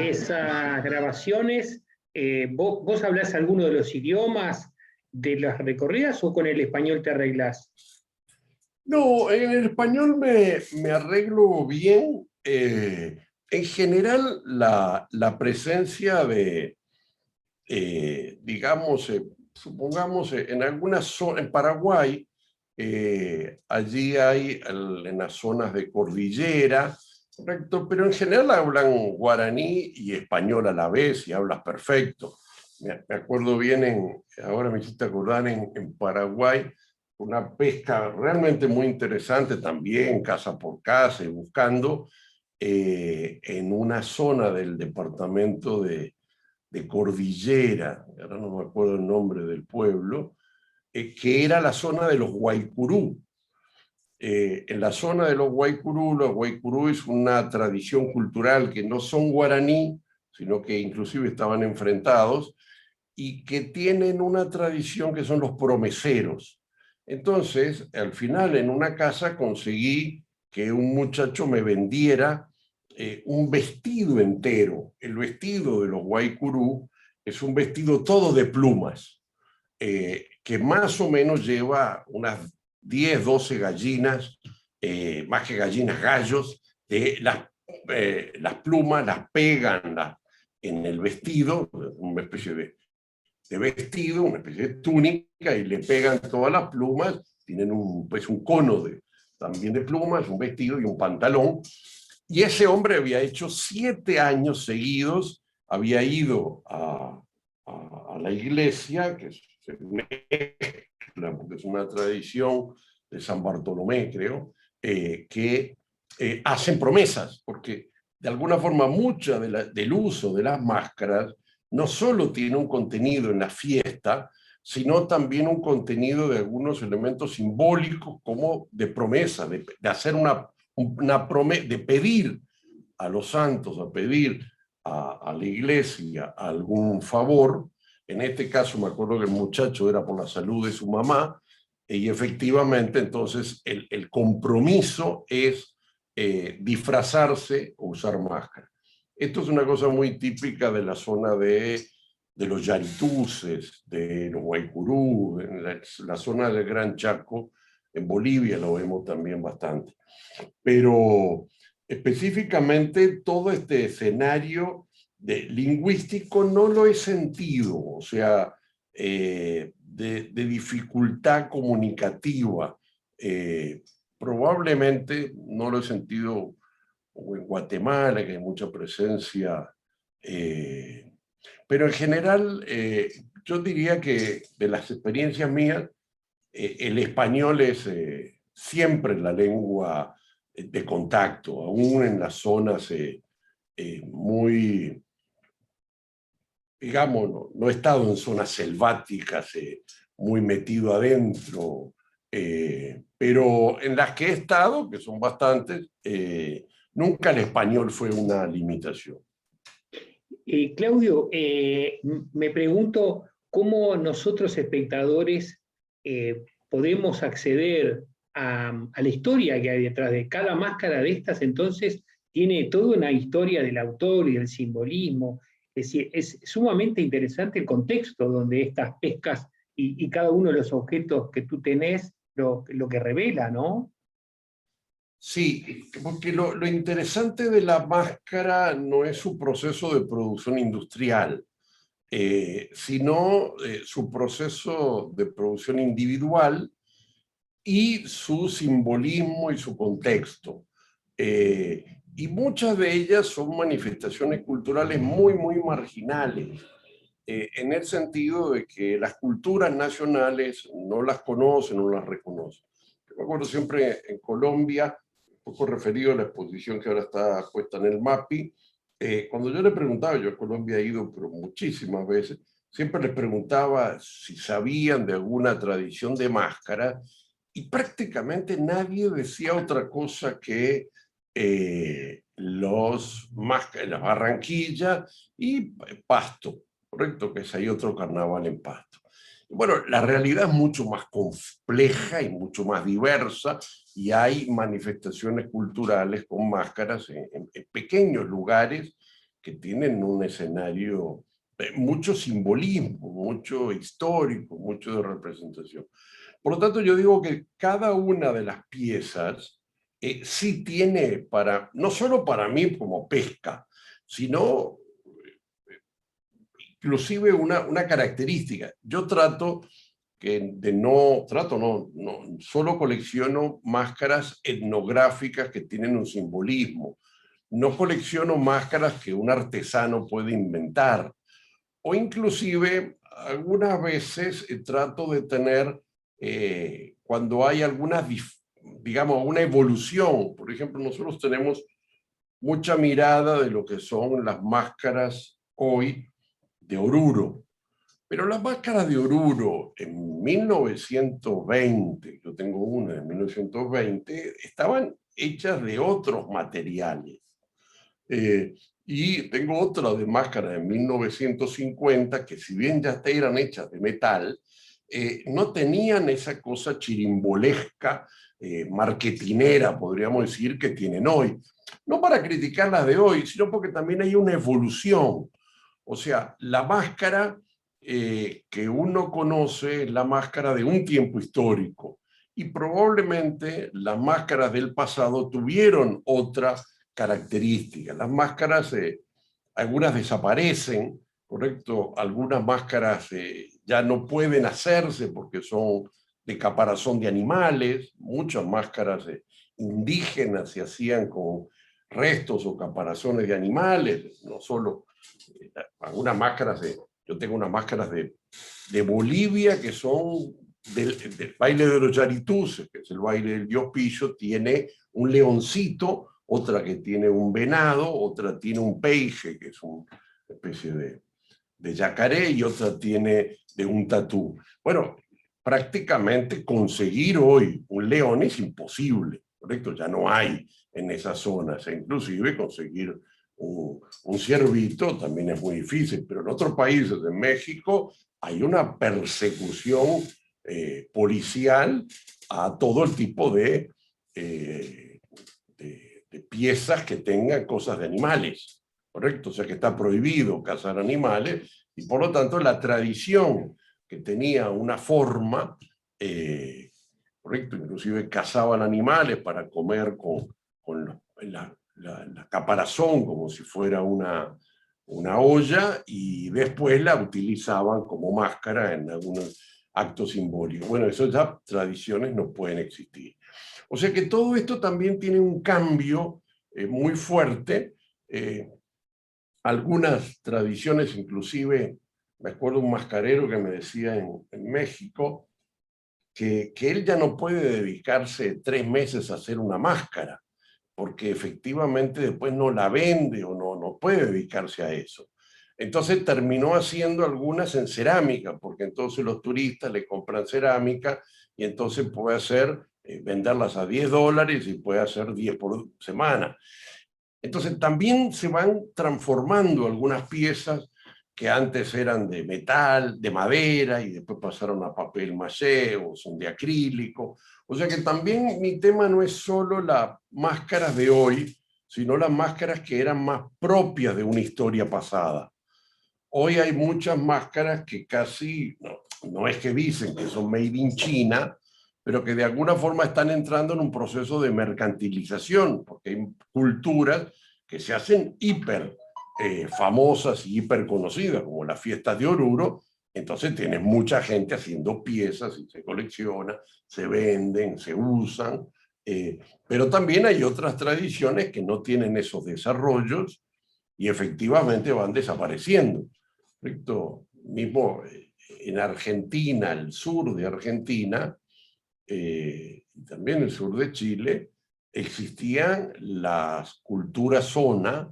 esas grabaciones, ¿vos hablás alguno de los idiomas de las recorridas o con el español te arreglás? No, en el español me arreglo bien. En general, la presencia de, digamos, supongamos, en algunas zonas, en Paraguay, allí hay en las zonas de cordillera, correcto, pero en general hablan guaraní y español a la vez y hablas perfecto. Me acuerdo bien, ahora me hiciste acordar en Paraguay, una pesca realmente muy interesante también, casa por casa y buscando, en una zona del departamento de Cordillera, ahora no me acuerdo el nombre del pueblo, que era la zona de los Guaycurú. En la zona de los Guaycurú es una tradición cultural que no son guaraní, sino que inclusive estaban enfrentados, y que tienen una tradición que son los promeseros. Entonces, al final, en una casa conseguí que un muchacho me vendiera un vestido entero. El vestido de los Guaycurú es un vestido todo de plumas, que más o menos lleva unas 10, 12 gallinas, más que gallinas, gallos, las plumas las pegan en el vestido, una especie de vestido, una especie de túnica, y le pegan todas las plumas, tienen pues un cono también de plumas, un vestido y un pantalón. Y ese hombre había hecho 7 años seguidos, había ido a la iglesia, que porque es una tradición de San Bartolomé, creo, que hacen promesas, porque de alguna forma mucha del uso de las máscaras no solo tiene un contenido en la fiesta, sino también un contenido de algunos elementos simbólicos como de promesa, de hacer una promesa, de pedir a los santos, a pedir a la iglesia algún favor. En este caso me acuerdo que el muchacho era por la salud de su mamá, y efectivamente entonces el compromiso es disfrazarse o usar máscara. Esto es una cosa muy típica de la zona de los Yarituses, de los Guaycurú, en la zona del Gran Chaco, en Bolivia lo vemos también bastante. Pero específicamente todo este escenario lingüístico no lo he sentido, o sea, de dificultad comunicativa. Probablemente no lo he sentido como en Guatemala, que hay mucha presencia, pero en general yo diría que de las experiencias mías, el español es siempre la lengua de contacto, aún en las zonas muy, digamos, no he estado en zonas selváticas, muy metido adentro, pero en las que he estado, que son bastantes, nunca el español fue una limitación. Claudio, me pregunto cómo nosotros espectadores podemos acceder a la historia que hay detrás de cada máscara de estas. Entonces tiene toda una historia del autor y del simbolismo. Es decir, es sumamente interesante el contexto donde estas pescas y cada uno de los objetos que tú tenés, lo que revela, ¿no? Sí, porque lo interesante de la máscara no es su proceso de producción industrial, sino su proceso de producción individual y su simbolismo y su contexto. Y muchas de ellas son manifestaciones culturales muy, muy marginales, en el sentido de que las culturas nacionales no las conocen, no las reconocen. Yo me acuerdo siempre en Colombia, un poco referido a la exposición que ahora está puesta en el MAPI, cuando yo le preguntaba, yo a Colombia he ido pero muchísimas veces, siempre les preguntaba si sabían de alguna tradición de máscara, y prácticamente nadie decía otra cosa que las Barranquillas y Pasto, correcto, que es ahí otro carnaval en Pasto. Bueno, la realidad es mucho más compleja y mucho más diversa, y hay manifestaciones culturales con máscaras en pequeños lugares que tienen un escenario, mucho simbolismo, mucho histórico, mucho de representación. Por lo tanto, yo digo que cada una de las piezas sí tiene para, no solo para mí como pesca, sino inclusive una característica. Yo trato no, solo colecciono máscaras etnográficas que tienen un simbolismo. No colecciono máscaras que un artesano puede inventar. O inclusive, algunas veces trato de tener, cuando hay alguna, digamos, una evolución. Por ejemplo, nosotros tenemos mucha mirada de lo que son las máscaras hoy de Oruro. Pero las máscaras de Oruro en 1920, yo tengo una de 1920, estaban hechas de otros materiales. Y tengo otra de máscara de 1950, que si bien ya eran hechas de metal, no tenían esa cosa chirimbolesca, marketinera, podríamos decir, que tienen hoy. No para criticar las de hoy, sino porque también hay una evolución. O sea, la máscara que uno conoce es la máscara de un tiempo histórico. Y probablemente las máscaras del pasado tuvieron otras características. Las máscaras, algunas desaparecen, ¿correcto? Algunas máscaras ya no pueden hacerse porque son de caparazón de animales. Muchas máscaras indígenas se hacían con restos o caparazones de animales, no solo algunas máscaras yo tengo unas máscaras de Bolivia que son del baile de los Yarituses, que es el baile del dios Pillo, tiene un leoncito, otra que tiene un venado, otra tiene un peixe, que es una especie de yacaré, y otra tiene de un tatú. Bueno, prácticamente conseguir hoy un león es imposible, ¿correcto? Ya no hay en esas zonas, e inclusive conseguir un ciervito también es muy difícil, pero en otros países, en México, hay una persecución policial a todo el tipo de piezas que tengan cosas de animales, ¿correcto? O sea que está prohibido cazar animales y por lo tanto la tradición que tenía una forma, ¿correcto? Inclusive cazaban animales para comer con la caparazón como si fuera una olla y después la utilizaban como máscara en algunos actos simbólicos. Bueno, esas ya tradiciones no pueden existir. O sea que todo esto también tiene un cambio muy fuerte. Algunas tradiciones, inclusive, me acuerdo un mascarero que me decía en México que él ya no puede dedicarse 3 meses a hacer una máscara, porque efectivamente después no la vende o no puede dedicarse a eso. Entonces terminó haciendo algunas en cerámica, porque entonces los turistas le compran cerámica y entonces puede hacer, venderlas a $10 y puede hacer 10 por semana. Entonces también se van transformando algunas piezas que antes eran de metal, de madera, y después pasaron a papel maché o son de acrílico. O sea que también mi tema no es solo las máscaras de hoy, sino las máscaras que eran más propias de una historia pasada. Hoy hay muchas máscaras que casi, no es que dicen que son made in China, pero que de alguna forma están entrando en un proceso de mercantilización, porque hay culturas que se hacen hiper famosas y hiper conocidas, como las fiestas de Oruro. Entonces tienes mucha gente haciendo piezas y se colecciona, se venden, se usan, pero también hay otras tradiciones que no tienen esos desarrollos y efectivamente van desapareciendo. Mismo en Argentina, el sur de Argentina, y también el sur de Chile, existían las culturas zona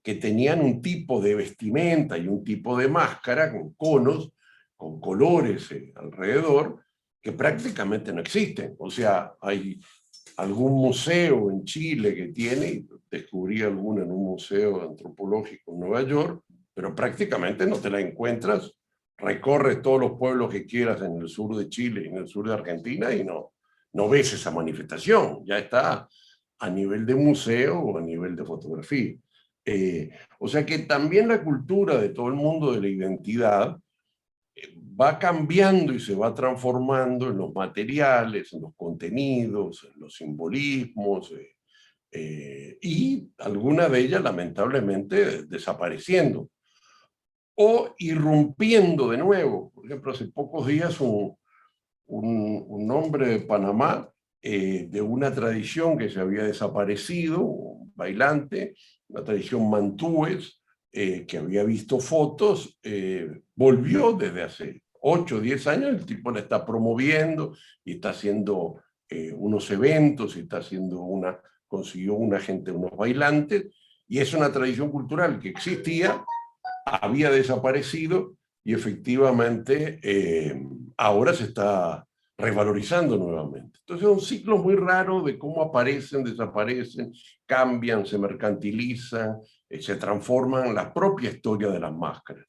que tenían un tipo de vestimenta y un tipo de máscara con conos, con colores alrededor, que prácticamente no existen. O sea, hay algún museo en Chile que tiene, descubrí alguno en un museo antropológico en Nueva York, pero prácticamente no te la encuentras. Recorres todos los pueblos que quieras en el sur de Chile y en el sur de Argentina y no ves esa manifestación. Ya está a nivel de museo o a nivel de fotografía. O sea que también la cultura de todo el mundo de la identidad va cambiando y se va transformando en los materiales, en los contenidos, en los simbolismos, y algunas de ellas lamentablemente desapareciendo o irrumpiendo de nuevo. Por ejemplo, hace pocos días un hombre de Panamá, de una tradición que se había desaparecido, un bailante, una tradición mantúes, que había visto fotos, volvió desde hace 8 o 10 años, el tipo la está promoviendo y está haciendo unos eventos y está haciendo consiguió una gente, unos bailantes, y es una tradición cultural que existía, había desaparecido y efectivamente ahora se está revalorizando nuevamente. Entonces es un ciclo muy raro de cómo aparecen, desaparecen, cambian, se mercantilizan, se transforman la propia historia de las máscaras.